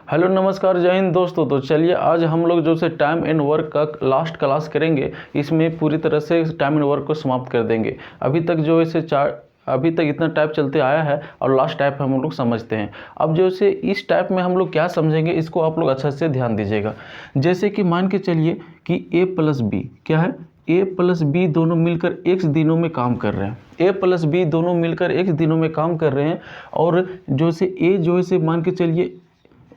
Hello नमस्कार जय हिंद दोस्तों। तो चलिए आज हम लोग जो से टाइम एंड वर्क का लास्ट क्लास करेंगे। इसमें पूरी तरह से टाइम एंड वर्क को समाप्त कर देंगे। अभी तक जो इसे अभी तक इतना टाइप चलते आया है और लास्ट टाइप हम लोग समझते हैं। अब जो से इस टाइप में हम लोग क्या समझेंगे इसको आप लोग अच्छा से ध्यान दीजिएगा। जैसे कि मान के चलिए कि ए प्लस बी क्या है, ए प्लस बी दोनों मिलकर एक्स दिनों में काम कर रहे हैं। ए प्लस बी दोनों मिलकर एक्स दिनों में काम कर रहे हैं और जो से ए जो है मान के चलिए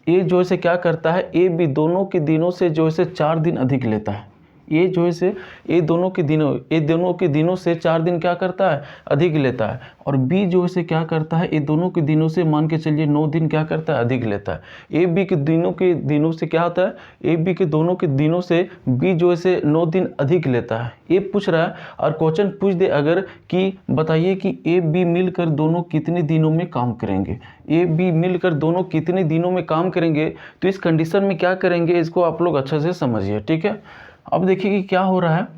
ए जो है क्या करता है, ए बी दोनों के दिनों से जो है 4 दिन अधिक लेता है। ये जो है ए दोनों के दिनों से 4 दिन क्या करता है, अधिक लेता है। और बी जो है क्या करता है, ए दोनों के दिनों से मान के चलिए 9 दिन क्या करता है, अधिक लेता है। ए बी के दिनों से क्या होता है, ए बी के दोनों के दिनों से बी जो है 9 दिन अधिक लेता है। ये पूछ रहा है और क्वेश्चन पूछ दे अगर कि बताइए कि ए बी मिलकर दोनों कितने दिनों में काम करेंगे। ए बी मिलकर दोनों कितने दिनों में काम करेंगे, तो इस कंडीशन में क्या करेंगे इसको आप लोग अच्छे से समझिए, ठीक है। अब देखिए कि क्या हो रहा है।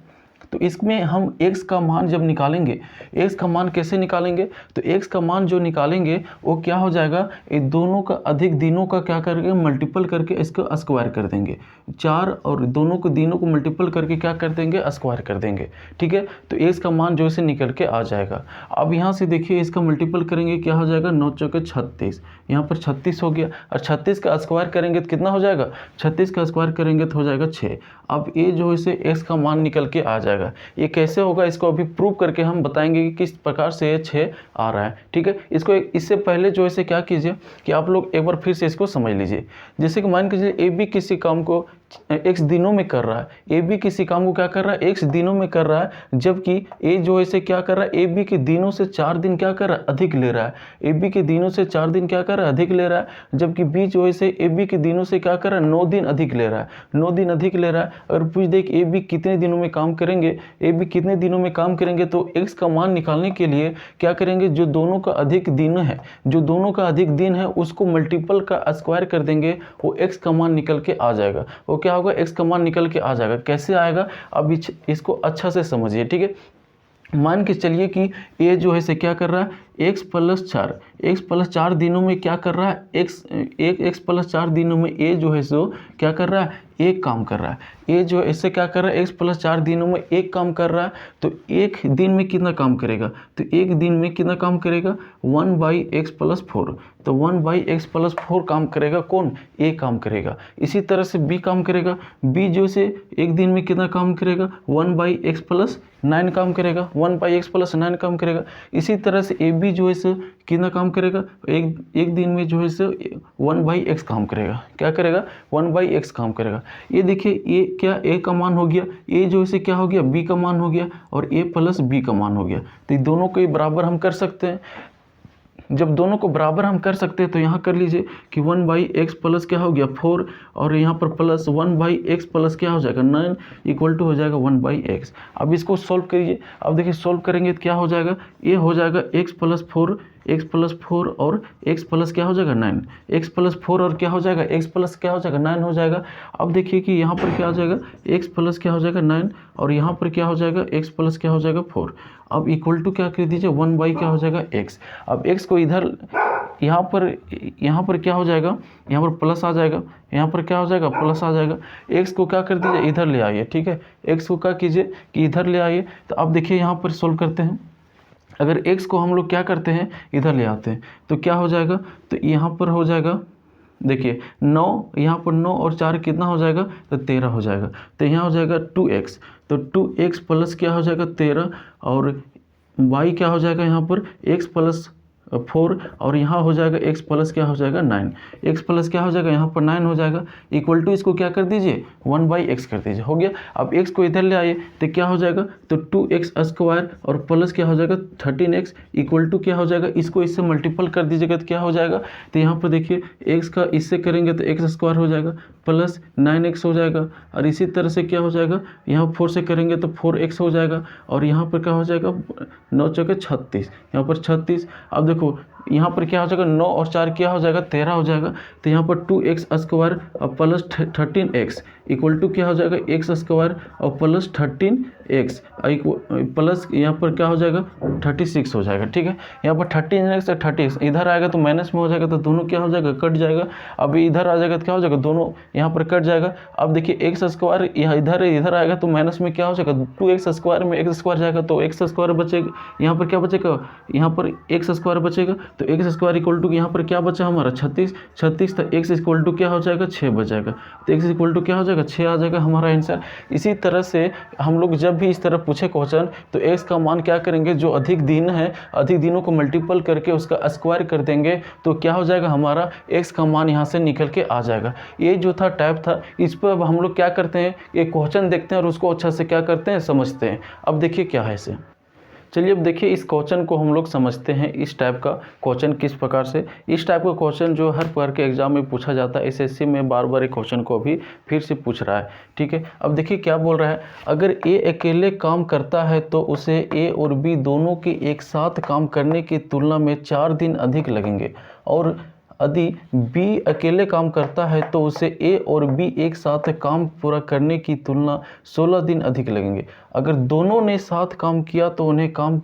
तो इसमें हम x का मान जब निकालेंगे, x का मान कैसे निकालेंगे, तो x का मान जो निकालेंगे वो क्या हो जाएगा, ये दोनों का अधिक दिनों का क्या करेंगे, मल्टीपल करके इसको स्क्वायर कर देंगे। 4 और दोनों के दिनों को मल्टीपल करके क्या कर देंगे, स्क्वायर कर देंगे, ठीक है। तो x का मान जो है निकल के आ जाएगा। अब यहाँ से देखिए इसका मल्टीपल करेंगे, क्या हो जाएगा, 9 चौके 36, यहाँ पर 36 हो गया। और 36 का स्क्वायर करेंगे तो कितना हो जाएगा, 36 का स्क्वायर करेंगे तो हो जाएगा 6। अब ये जो है x का मान निकल के आ जाएगा। ये कैसे होगा इसको अभी प्रूव करके हम बताएंगे कि किस प्रकार से ये 6 आ रहा है, ठीक है। इससे पहले जो है क्या कीजिए कि आप लोग एक बार फिर से इसको समझ लीजिए। जैसे कि मान के चलिए ए बी किसी काम को x दिनों में कर रहा है, ए बी किसी काम को क्या कर रहा है, x दिनों में कर रहा है, जबकि ए जो है क्या कर रहा है, ए बी के दिनों से 4 दिन क्या कर रहा है, अधिक ले रहा है। ए बी के दिनों से 4 दिन क्या कर रहा है, अधिक ले रहा है, जबकि बी जो है ए बी के दिनों से क्या कर रहा है, 9 दिन अधिक ले रहा है, 9 दिन अधिक ले रहा है। अगर पूछ दे कि ए बी कितने दिनों में काम करेंगे, ए बी कितने दिनों में काम करेंगे, तो x का मान निकालने के लिए क्या करेंगे, जो दोनों का अधिक दिन है उसको मल्टीपल का स्क्वायर कर देंगे, वो x का मान निकल के आ जाएगा। वो क्या होगा, x का मान निकल के आ जाएगा। कैसे आएगा, अब इसको अच्छा से समझिए, ठीक है। मान के चलिए कि a जो है क्या कर रहा है, x प्लस 4 दिनों में क्या कर रहा है, x प्लस 4 दिनों में a जो है सो क्या कर रहा है, एक काम कर रहा है। a जो इससे क्या कर रहा है, x प्लस 4 दिनों में एक काम कर रहा है। तो एक दिन में कितना काम करेगा, तो एक दिन में कितना काम करेगा, 1/x प्लस 4। तो 1/x प्लस 4 काम करेगा, कौन, a काम करेगा। इसी तरह से b काम करेगा, b जो से एक दिन में कितना काम करेगा, 1/x प्लस 9 काम करेगा, 1/x प्लस 9 काम करेगा। इसी तरह से ए बी जो है सो कितना काम करेगा, एक दिन में जो है सो 1/x काम करेगा। क्या करेगा, 1/x काम करेगा। ये देखिए ये क्या a का मान हो गया, a जो है क्या हो गया, b का मान हो गया, और a प्लस b का मान हो गया। तो दोनों को बराबर हम कर सकते हैं। जब दोनों को बराबर हम कर सकते हैं तो यहाँ कर लीजिए कि 1/x प्लस क्या हो गया 4, और यहाँ पर प्लस 1/x प्लस क्या हो जाएगा 9 इक्वल टू हो जाएगा 1/x। अब इसको सॉल्व करिए। अब देखिए सॉल्व करेंगे तो क्या हो जाएगा, ये हो जाएगा x प्लस 4 और x प्लस क्या हो जाएगा 9, x प्लस 4 और क्या हो जाएगा, x प्लस क्या हो जाएगा 9 हो जाएगा। अब देखिए कि यहाँ पर क्या हो जाएगा, x प्लस क्या हो जाएगा 9, और यहाँ पर क्या हो जाएगा, x प्लस क्या हो जाएगा 4। अब इक्वल टू क्या कर दीजिए, 1 क्या हो जाएगा x। अब x को इधर यहाँ पर क्या हो जाएगा, यहाँ पर प्लस आ जाएगा, यहाँ पर क्या हो जाएगा, प्लस आ जाएगा। x को क्या कर दीजिए, इधर ले आइए, ठीक है। x को क्या कीजिए कि इधर ले आइए। तो अब देखिए यहाँ पर सोल्व करते हैं। अगर x को हम लोग क्या करते हैं, इधर ले आते हैं, तो क्या हो जाएगा, तो यहाँ पर हो जाएगा, देखिए 9, यहाँ पर 9 और 4 कितना हो जाएगा, तो 13 हो जाएगा। तो यहाँ हो जाएगा 2x, तो 2x प्लस क्या हो जाएगा 13, और y क्या हो जाएगा यहाँ पर x प्लस 4, और यहाँ हो जाएगा x प्लस क्या हो जाएगा 9, x प्लस क्या हो जाएगा यहाँ पर 9 हो जाएगा। इक्वल टू इसको क्या कर दीजिए, 1/x कर दीजिए, हो गया। अब x को इधर ले आइए तो क्या हो जाएगा, तो 2x स्क्वायर और प्लस क्या हो जाएगा 13x इक्वल टू क्या हो जाएगा, इसको इससे मल्टीपल कर दीजिएगा तो क्या हो जाएगा, तो यहाँ पर देखिए x का इससे करेंगे तो x स्क्वायर हो जाएगा प्लस 9x हो जाएगा, और इसी तरह से क्या हो जाएगा, यहाँ 4 से करेंगे तो 4x हो जाएगा, और यहाँ पर क्या हो जाएगा 9 चौके 36, यहाँ पर 36। अब देखो देखो यहाँ पर क्या हो जाएगा, 9 और 4 क्या हो जाएगा, 13 हो जाएगा। तो यहाँ पर 2x² plus 13x equal to क्या हो जाएगा, x² और प्लस 13x प्लस यहाँ पर क्या हो जाएगा 36 हो जाएगा। ठीक है, यहाँ पर 13x और 30 इधर आएगा तो माइनस में हो जाएगा, तो दोनों क्या हो जाएगा, कट जाएगा। अब इधर आ जाएगा तो क्या हो जाएगा, दोनों यहाँ पर कट जाएगा। अब देखिए x² यहाँ इधर आएगा तो माइनस में क्या हो जाएगा, 2x² में x² जाएगा तो x² बचेगा। यहाँ पर क्या बचेगा, यहाँ पर x² बचेगा, तो x² इक्वल टू यहाँ पर क्या बचा हमारा 36 तो x इक्वल टू क्या हो जाएगा 6 बचेगा। तो x इक्वल टू क्या हो जाएगा 6 आ जाएगा हमारा आंसर। इसी तरह से हम लोग जब भी इस तरह पूछे क्वेश्चन तो x का मान क्या करेंगे, जो अधिक दिन है अधिक दिनों को मल्टीपल करके उसका स्क्वायर कर देंगे तो क्या हो जाएगा हमारा x का मान यहाँ से निकल के आ जाएगा। ये जो था टाइप था, इस पर अब हम लोग क्या करते हैं, ये क्वेश्चन देखते हैं और उसको अच्छा से क्या करते हैं, समझते हैं। अब देखिए क्या है इसे, चलिए अब देखिए इस क्वेश्चन को हम लोग समझते हैं। इस टाइप का क्वेश्चन किस प्रकार से, इस टाइप का क्वेश्चन जो हर प्रकार के एग्जाम में पूछा जाता है, एसएससी में बार बार एक क्वेश्चन को अभी फिर से पूछ रहा है। ठीक है, अब देखिए क्या बोल रहा है, अगर ए अकेले काम करता है तो उसे ए और बी दोनों के एक साथ काम करने की तुलना में 4 दिन अधिक लगेंगे, और यदि बी अकेले काम करता है तो उसे ए और बी एक साथ काम पूरा करने की तुलना 16 दिन अधिक लगेंगे। अगर दोनों ने साथ काम किया तो उन्हें काम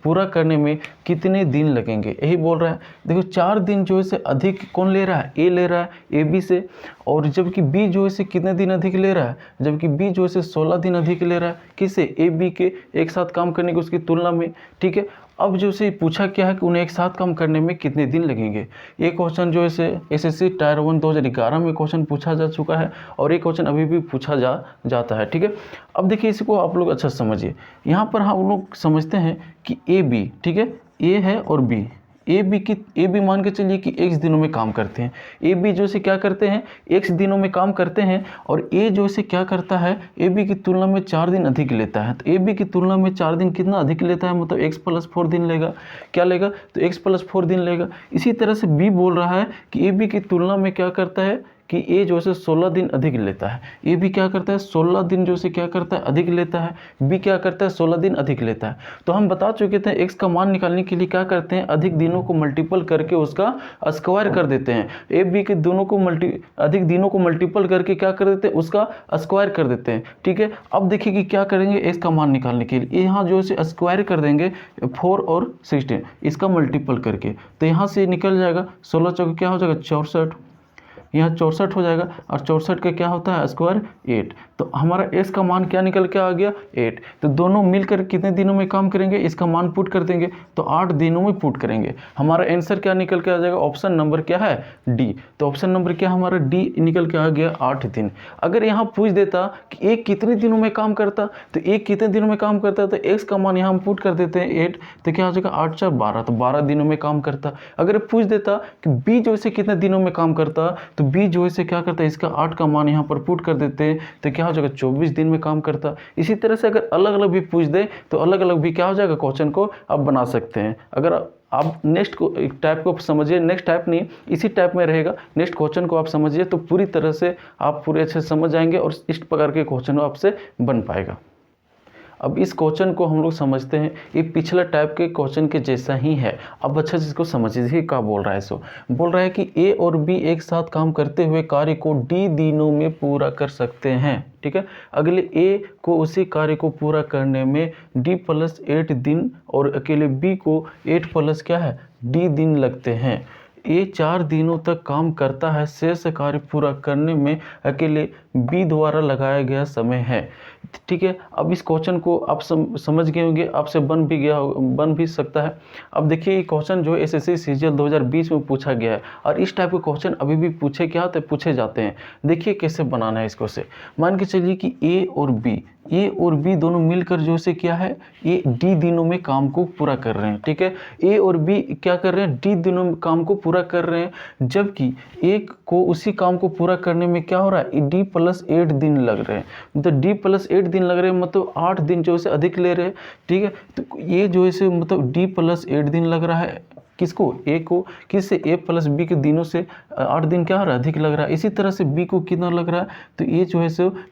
पूरा करने में कितने दिन लगेंगे, यही बोल रहा है। देखो 4 दिन जो है से अधिक कौन ले रहा है, ए ले रहा है ए बी से, और जबकि बी जो है से कितने दिन अधिक ले रहा है, जबकि बी जो है से 16 दिन अधिक ले रहा है, किसे, ए बी के एक साथ काम करने की उसकी तुलना में। ठीक है, अब जो से पूछा क्या है कि उन्हें एक साथ काम करने में कितने दिन लगेंगे। ये क्वेश्चन जो है से एसएससी टायर 1 2011 में क्वेश्चन पूछा जा चुका है और ये क्वेश्चन अभी भी पूछा जाता है। ठीक है, अब देखिए इसको आप लोग अच्छा समझिए। यहाँ पर हम लोग समझते हैं कि ए बी, ठीक है, ए है और बी, ए बी मान के चलिए कि x दिनों में काम करते हैं। ए बी जो से क्या करते हैं, x दिनों में काम करते हैं, और ए जो से क्या करता है, ए बी की तुलना में 4 दिन अधिक लेता है। तो ए बी की तुलना में 4 दिन कितना अधिक लेता है, मतलब x + 4 दिन लेगा। क्या लेगा, तो x + 4 दिन लेगा। इसी तरह से बी बोल रहा है कि ए बी की तुलना में क्या करता है कि ए जो है 16 दिन अधिक लेता है। ए भी क्या करता है, 16 दिन जो से क्या करता है, अधिक लेता है। बी क्या करता है, 16 दिन अधिक लेता है। तो हम बता चुके थे x का मान निकालने के लिए क्या करते हैं, अधिक दिनों को मल्टीपल करके उसका स्क्वायर कर देते हैं। ए बी के दोनों को अधिक दिनों को मल्टीपल करके क्या कर देते हैं, उसका स्क्वायर कर देते हैं। ठीक है, अब देखिए कि क्या करेंगे x का मान निकालने के लिए, यहाँ जो है स्क्वायर कर देंगे 4 और 16 इसका मल्टीपल करके, तो यहाँ से निकल जाएगा 16 चौके क्या हो जाएगा 64, यहाँ 64 हो जाएगा, और 64 का क्या होता है स्क्वायर 8। तो हमारा s का मान क्या निकल के आ गया 8। तो दोनों मिलकर कितने दिनों में काम करेंगे, इसका मान पुट कर देंगे तो 8 दिनों में पुट करेंगे। हमारा आंसर क्या निकल के आ जाएगा, ऑप्शन नंबर क्या है डी। तो ऑप्शन नंबर क्या हमारा डी निकल के आ गया 8 दिन। अगर यहाँ पूछ देता कि एक कितने दिनों में काम करता, तो एक कितने दिनों में काम करता, तो x का मान यहाँ हम पुट कर देते हैं 8, तो क्या हो जाएगा 8 4 12, तो 12 दिनों में काम करता। अगर पूछ देता कि b जो से कितने दिनों में काम करता, तो b जो है क्या करता है, इसका 8 का मान यहाँ पर पुट कर देते हैं, तो क्या हो जाएगा 24 दिन में काम करता। इसी तरह से अगर अलग अलग भी पूछ दे तो अलग अलग भी क्या हो जाएगा, क्वेश्चन को आप बना सकते हैं। अगर आप नेक्स्ट टाइप को समझिए, नेक्स्ट टाइप नहीं इसी टाइप में रहेगा, नेक्स्ट क्वेश्चन को आप समझिए तो पूरी तरह से आप पूरे अच्छे समझ जाएंगे और इस प्रकार के क्वेश्चन आपसे बन पाएगा। अब इस क्वेश्चन को हम लोग समझते हैं, ये पिछला टाइप के क्वेश्चन के जैसा ही है। अब अच्छा चीज़ को समझिए क्या बोल रहा है। सो बोल रहा है कि ए और बी एक साथ काम करते हुए कार्य को डी दिनों में पूरा कर सकते हैं। ठीक है, अगले ए को उसी कार्य को पूरा करने में डी + 8 दिन और अकेले बी को 8 + क्या है डी दिन लगते हैं। ए 4 दिनों तक काम करता है, शेष कार्य पूरा करने में अकेले बी द्वारा लगाया गया समय है। ठीक है, अब इस क्वेश्चन को आप समझ गए होंगे, आपसे बन भी सकता है। अब देखिए ये क्वेश्चन जो एसएससी सीजीएल 2020 में पूछा गया है और इस टाइप के क्वेश्चन अभी भी पूछे जाते हैं। देखिए कैसे बनाना है इसको से, मान के चलिए कि ए और बी दोनों मिलकर जो से क्या है, ये डी दिनों में काम को पूरा कर रहे हैं। ठीक है, ए और बी क्या कर रहे हैं, डी दिनों में काम को पूरा कर रहे हैं, जबकि एक को उसी काम को पूरा करने में क्या हो रहा है, डी + 8 दिन लग रहे हैं। मतलब डी + 8 दिन लग रहे हैं, मतलब 8 दिन जो से अधिक ले रहे हैं। ठीक है, तो ये जो है मतलब डी + 8 दिन लग रहा है किसको, ए को, किससे ए + बी के दिनों से 8 दिन क्या हो रहा है अधिक लग रहा है। इसी तरह से बी को कितना लग रहा है, तो ये जो है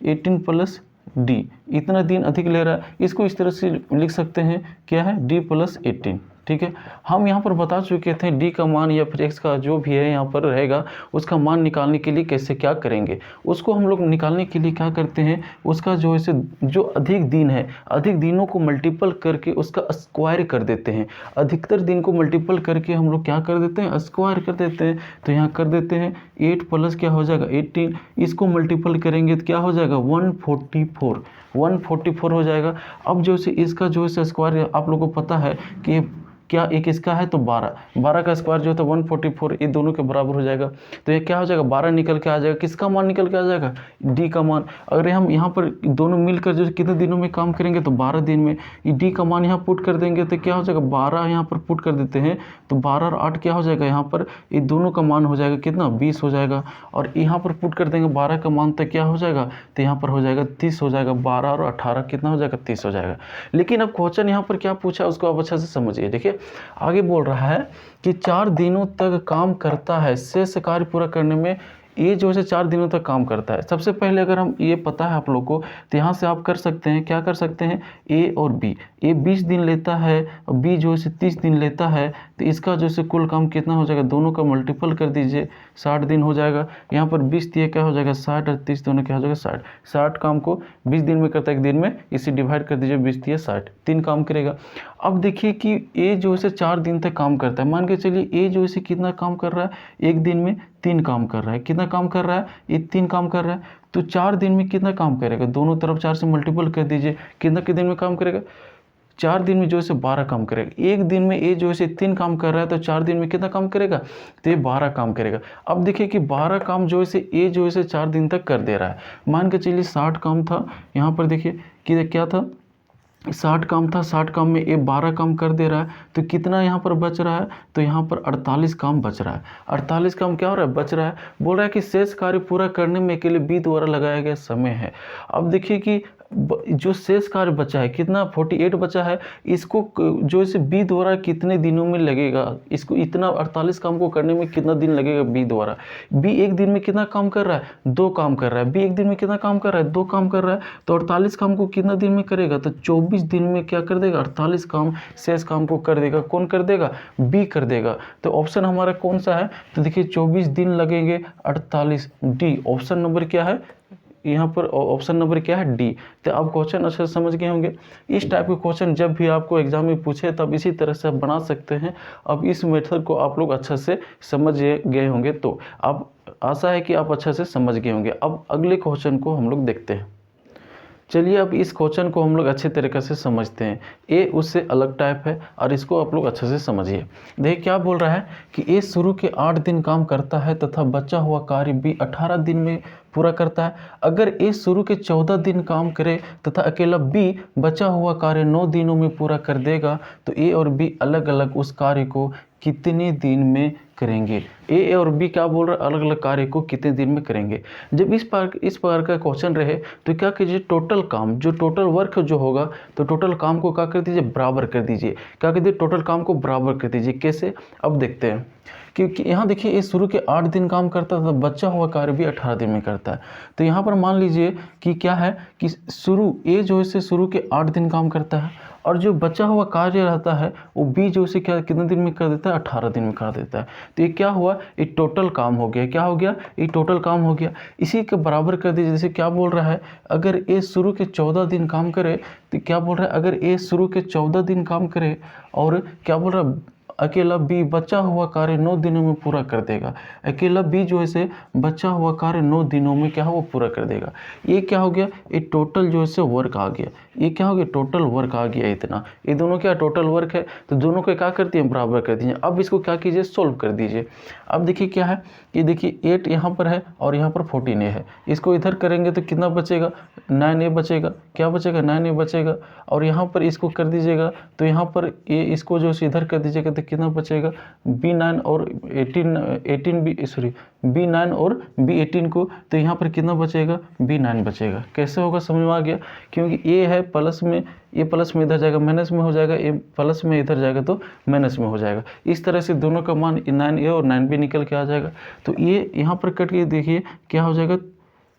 18 + डी इतना दिन अधिक ले रहा है। इसको इस तरह से लिख सकते हैं क्या है डी + 18। ठीक है। हम यहाँ पर बता चुके थे डी का मान या फिर एक्स का जो भी है यहाँ पर रहेगा उसका मान निकालने के लिए कैसे क्या करेंगे। उसको हम लोग निकालने के लिए क्या करते हैं, उसका जो है जो अधिक दिन है, अधिक दिनों को मल्टीपल करके उसका स्क्वायर कर देते हैं। अधिकतर दिन को मल्टीपल करके हम लोग क्या कर देते हैं, स्क्वायर कर देते हैं। तो यहाँ कर देते हैं 8 प्लस क्या हो जाएगा 18, इसको मल्टीपल करेंगे तो क्या हो जाएगा 144 हो जाएगा। अब जो है इसका जो है स्क्वायर आप लोगों को पता है कि क्या एक इसका है तो 12 का स्क्वायर जो होता है 144, ये दोनों के बराबर हो जाएगा। तो ये क्या हो जाएगा 12 निकल के आ जाएगा। किसका मान निकल के आ जाएगा, डी का मान। अगर हम यहाँ पर दोनों मिलकर जो कितने दिनों में काम करेंगे तो 12 दिन में, ये डी का मान यहाँ पुट कर देंगे तो क्या हो जाएगा 12 यहाँ पर पुट कर देते हैं तो 12 और 8 क्या हो जाएगा, यहाँ पर ये दोनों का मान हो जाएगा कितना 20 हो जाएगा। और यहाँ पर पुट कर देंगे 12 का मान तो क्या हो जाएगा, तो यहाँ पर हो जाएगा 30 हो जाएगा। 12 और 18 कितना हो जाएगा 30 हो जाएगा। लेकिन अब क्वेश्चन यहाँ पर क्या पूछा उसको आप अच्छा से समझिए। देखिए आगे बोल रहा है कि 4 दिनों तक काम करता है, शेष कार्य पूरा करने में ये जो है 4 दिनों तक काम करता है। सबसे पहले अगर हम ये पता है आप लोग को तो यहाँ से आप कर सकते हैं, क्या कर सकते हैं, ए और बी। ए 20 दिन लेता है और बी जो है 30 दिन लेता है, तो इसका जो है कुल काम कितना हो जाएगा, दोनों का मल्टीपल कर दीजिए 60 दिन हो जाएगा। यहाँ पर 20 दिए क्या हो जाएगा 60 और 30 दोनों क्या हो जाएगा 60। 60 काम को 20 दिन में करता है, एक दिन में, इसे डिवाइड कर दीजिए 20 दिए 60, 3 काम करेगा। अब देखिए कि ए जो है 4 दिन तक काम करता है। मान के चलिए ए जो है कितना काम कर रहा है, एक दिन में 3 काम कर रहा है। कितना काम कर रहा है, ये 3 काम कर रहा है। तो 4 दिन में कितना काम करेगा, दोनों तरफ 4 से मल्टीपल कर दीजिए, कितना के दिन में काम करेगा, 4 दिन में जो है 12 काम करेगा। एक दिन में ए जो है 3 काम कर रहा है तो 4 दिन में कितना काम करेगा, तो ये 12 काम करेगा। अब देखिए कि 12 काम जो है ए जो है 4 दिन तक कर दे रहा है। मान के चलिए 60 काम था, यहाँ पर देखिए कि क्या था 60 काम था, 60 काम में ये 12 काम कर दे रहा है तो कितना यहाँ पर बच रहा है, तो यहाँ पर 48 काम बच रहा है। 48 काम क्या हो रहा है, बच रहा है। बोल रहा है कि शेष कार्य पूरा करने में अकेले बी द्वारा लगाया गया समय है। अब देखिए कि जो शेष कार्य बचा है कितना 48 बचा है, इसको जो इसे बी द्वारा कितने दिनों में लगेगा, इसको इतना 48 काम को करने में कितना दिन लगेगा बी द्वारा। बी एक दिन में कितना काम कर रहा है, 2 काम कर रहा है। बी एक दिन में कितना काम कर रहा है, 2 काम कर रहा है। तो 48 काम को कितना दिन में करेगा, तो 24 दिन में क्या कर देगा 48 काम शेष काम को कर देगा। कौन कर देगा, बी कर देगा। तो ऑप्शन हमारा कौन सा है, तो देखिए 24 दिन लगेंगे 48, डी ऑप्शन नंबर क्या है, यहाँ पर ऑप्शन नंबर क्या है, डी। तो आप क्वेश्चन अच्छे से समझ गए होंगे। इस टाइप के क्वेश्चन जब भी आपको एग्जाम में पूछे तब इसी तरह से आप बना सकते हैं। अब इस मेथड को आप लोग अच्छे से समझ गए होंगे, तो आप आशा है कि आप अच्छे से समझ गए होंगे। अब अगले क्वेश्चन को हम लोग देखते हैं। चलिए अब इस क्वेश्चन को हम लोग अच्छे तरीके से समझते हैं। ए उससे अलग टाइप है और इसको आप लोग अच्छे से समझिए। देखिए क्या बोल रहा है कि ए शुरू के 8 दिन काम करता है तथा बचा हुआ कार्य बी 18 दिन में पूरा करता है। अगर ए शुरू के 14 दिन काम करे तथा अकेला बी बचा हुआ कार्य 9 दिनों में पूरा कर देगा तो ए और बी अलग अलग उस कार्य को कितने दिन में करेंगे। ए और बी क्या बोल रहा है, अलग अलग कार्य को कितने दिन में करेंगे। जब इस प्रकार का क्वेश्चन रहे तो क्या कीजिए, टोटल काम जो टोटल वर्क जो होगा तो टोटल काम को क्या कर दीजिए, बराबर कर दीजिए। क्या कर दीजिए, टोटल काम को बराबर कर दीजिए। कैसे, अब देखते हैं। क्योंकि यहाँ देखिए ये शुरू के 8 दिन काम करता था, बचा हुआ कार्य भी 18 दिन में करता है। तो यहाँ पर मान लीजिए कि क्या है कि शुरू ए जो है शुरू के 8 दिन काम करता है और जो बचा हुआ कार्य रहता है वो बी जो उसे क्या कितने दिन में कर देता है, 18 दिन में कर देता है। तो ये क्या हुआ, ये टोटल काम हो गया। क्या हो गया, ये टोटल काम हो गया। इसी के बराबर कर दीजिए। जैसे क्या बोल रहा है, अगर ए शुरू के 14 दिन काम करे तो क्या बोल रहा है, अगर ए शुरू के 14 दिन काम करे और क्या बोल रहा है, अकेला बी बचा हुआ कार्य 9 दिनों में पूरा कर देगा। अकेला बी जो है बचा हुआ कार्य 9 दिनों में क्या हो, वो पूरा कर देगा। ये क्या हो गया, ये टोटल जो है वर्क आ गया। ये क्या हो गया, टोटल वर्क आ गया इतना। ये दोनों क्या टोटल वर्क है, तो दोनों को क्या करती है, बराबर कर दीजिए। अब इसको क्या कीजिए, सोल्व कर दीजिए। अब देखिए क्या है, ये देखिए 8 यहाँ पर है और यहाँ पर 14a है। इसको इधर करेंगे तो कितना बचेगा, 9a बचेगा। क्या बचेगा, 9a बचेगा। और यहाँ पर इसको कर दीजिएगा तो यहाँ पर ये इसको जो इधर कर दीजिएगा तो कितना बचेगा, B9 और 18 B9 और B18 को, तो यहाँ पर कितना बचेगा, B9 बचेगा। कैसे होगा, समझ में आ गया। क्योंकि ये है प्लस में, ये प्लस में इधर जाएगा माइनस में हो जाएगा, ये प्लस में इधर जाएगा तो माइनस में हो जाएगा। इस तरह से दोनों का मान 9a और 9b निकल के आ जाएगा। तो ये यहाँ पर कट के देखिए क्या हो जाएगा,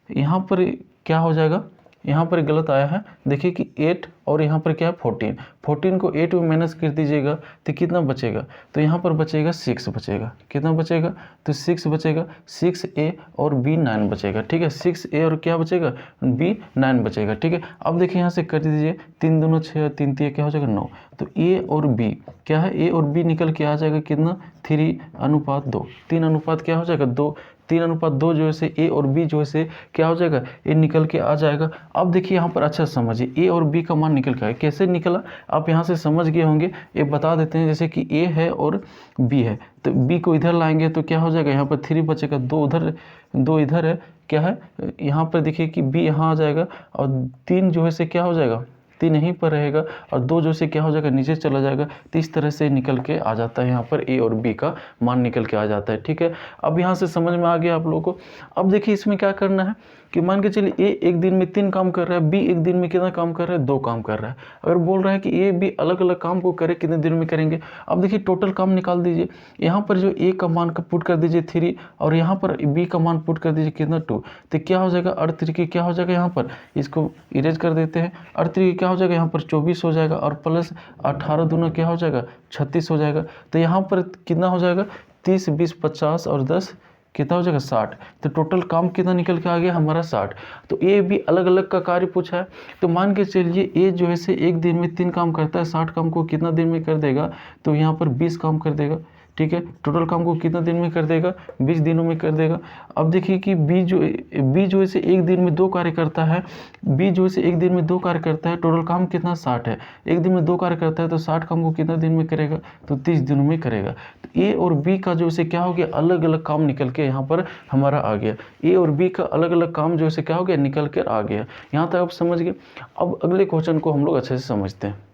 यहाँ पर क्या हो जाएगा, यहाँ पर गलत आया है, देखिए कि 8 और यहाँ पर क्या है 14, 14 को 8 में माइनस कर दीजिएगा तो कितना बचेगा, तो यहाँ पर बचेगा 6 बचेगा, कितना बचेगा, तो 6 बचेगा, 6a और b 9 बचेगा, ठीक है, 6a और क्या बचेगा, b 9 बचेगा, ठीक है। अब देखिए यहाँ से कर दीजिए, 3 दूना 6, 3 3 क्या हो जाएगा 9, तो a और b क्या है, a और b निकल के आ जाएगा कितना 3:2, 3 क्या हो जाएगा 2, 3:2 जो है से ए और बी जो है से क्या हो जाएगा, ए निकल के आ जाएगा। अब देखिए यहाँ पर अच्छा समझिए, ए और बी का मान निकल के आया, कैसे निकला आप यहाँ से समझ गए होंगे, ये बता देते हैं। जैसे कि ए है और बी है, तो बी को इधर लाएंगे तो क्या हो जाएगा, यहाँ पर 3 बचेगा, 2 उधर 2 इधर है, क्या है यहाँ पर देखिए कि बी यहाँ आ जाएगा और 3 जो है से क्या हो जाएगा, 3 यहीं पर रहेगा और 2 जो से क्या हो जाएगा नीचे चला जाएगा। तो इस तरह से निकल के आ जाता है, यहाँ पर ए और बी का मान निकल के आ जाता है, ठीक है। अब यहाँ से समझ में आ गया आप लोगों को। अब देखिए इसमें क्या करना है कि मान के चलिए ए एक दिन में 3 काम कर रहा है, बी एक दिन में कितना काम कर रहा है, 2 काम कर रहा है। अगर बोल रहा है कि ए बी अलग अलग काम को करे, कितने दिन में करेंगे। अब देखिए टोटल काम निकाल दीजिए, यहाँ पर जो ए का मान का पुट कर दीजिए 3 और यहाँ पर बी का मान पुट कर दीजिए कितना 2, तो क्या हो जाएगा 3 क्या हो जाएगा, यहाँ पर इसको इरेज कर देते हैं, 3 क्या हो जाएगा, यहाँ पर 24 हो जाएगा और प्लस 18 दूना क्या हो जाएगा 36 हो जाएगा। तो यहाँ पर कितना हो जाएगा 30 20 50 और 10 कितना हो जाएगा 60। तो टोटल काम कितना निकल के आ गया हमारा 60। तो ए भी अलग अलग का कार्य पूछा है, तो मान के चलिए ए जो है से एक दिन में 3 काम करता है, 60 काम को कितना दिन में कर देगा, तो यहाँ पर 20 काम कर देगा, ठीक है। टोटल काम को कितना दिन में कर देगा, 20 दिनों में कर देगा। अब देखिए कि बी जो है से एक दिन में 2 कार्य करता है, बी जो है से एक दिन में 2 कार्य करता है, टोटल काम कितना 60 है, एक दिन में 2 कार्य करता है तो 60 काम को कितना दिन में करेगा, तो 30 दिनों में करेगा। तो ए और बी का जो है क्या हो गया, अलग अलग काम निकल के यहाँ पर हमारा आ गया। ए और बी का अलग अलग काम जो है क्या हो गया, निकल कर आ गया। यहाँ तक आप समझ गए। अब अगले क्वेश्चन को हम लोग अच्छे से समझते हैं।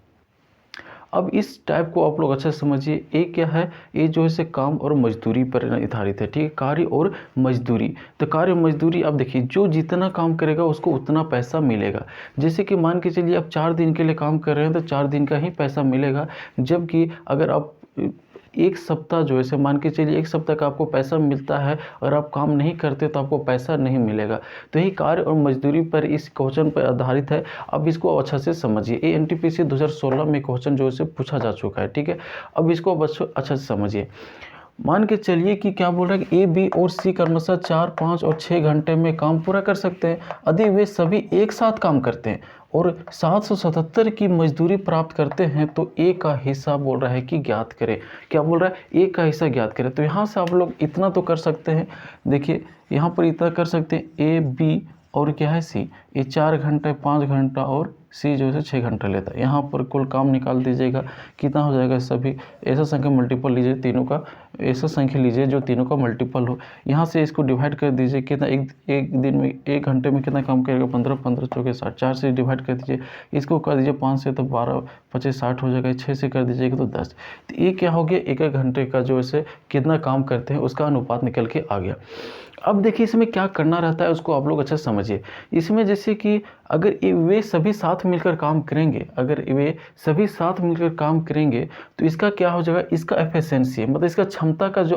अब इस टाइप को आप लोग अच्छा समझिए। ए क्या है, ए जो है से काम और मजदूरी पर निर्धारित है, ठीक है, कार्य और मजदूरी। तो कार्य मजदूरी अब देखिए, जो जितना काम करेगा उसको उतना पैसा मिलेगा। जैसे कि मान के चलिए आप 4 दिन के लिए काम कर रहे हैं तो 4 दिन का ही पैसा मिलेगा, जबकि अगर आप एक सप्ताह जो है मान के चलिए 1 सप्ताह का आपको पैसा मिलता है, अगर आप काम नहीं करते तो आपको पैसा नहीं मिलेगा। तो यही कार्य और मजदूरी पर इस क्वेश्चन पर आधारित है। अब इसको अच्छा से समझिए। ये एनटीपीसी 2016 में क्वेश्चन जो है पूछा जा चुका है, ठीक है। अब इसको अच्छा से समझिए। मान के चलिए कि क्या बोल रहा है कि ए बी और सी क्रमशः 4 5 और 6 घंटे में काम पूरा कर सकते हैं यदि वे सभी एक साथ काम करते हैं और 777 की मजदूरी प्राप्त करते हैं, तो ए का हिस्सा बोल रहा है कि ज्ञात करें। क्या बोल रहा है, ए का हिस्सा ज्ञात करें। तो यहाँ से आप लोग इतना तो कर सकते हैं, देखिए यहाँ पर इतना कर सकते हैं, ए बी और क्या है सी, ये 4 घंटे 5 घंटा और सी जो है 6 घंटा लेता है। यहाँ पर कुल काम निकाल दीजिएगा, कितना हो जाएगा। सभी ऐसा संख्या मल्टीपल लीजिए, तीनों का ऐसा संख्या लीजिए जो तीनों का मल्टीपल हो। यहाँ से इसको डिवाइड कर दीजिए, कितना एक दिन में 1 घंटे में कितना काम करेगा, 15 15 चौके 60, 4 से डिवाइड कर दीजिए, इसको कर दीजिए 5 से तो 12 25 60 हो जाएगा, 6 से कर दीजिएगा तो 10। तो ये क्या हो गया, 1 घंटे का जो है कितना काम करते हैं उसका अनुपात निकल के आ गया। अब देखिए इसमें क्या करना रहता है उसको आप लोग अच्छा समझिए। इसमें जैसे कि अगर वे सभी साथ मिलकर काम करेंगे, अगर वे सभी साथ मिलकर काम करेंगे तो इसका क्या हो जाएगा, इसका एफिशिएंसी मतलब इसका क्षमता का जो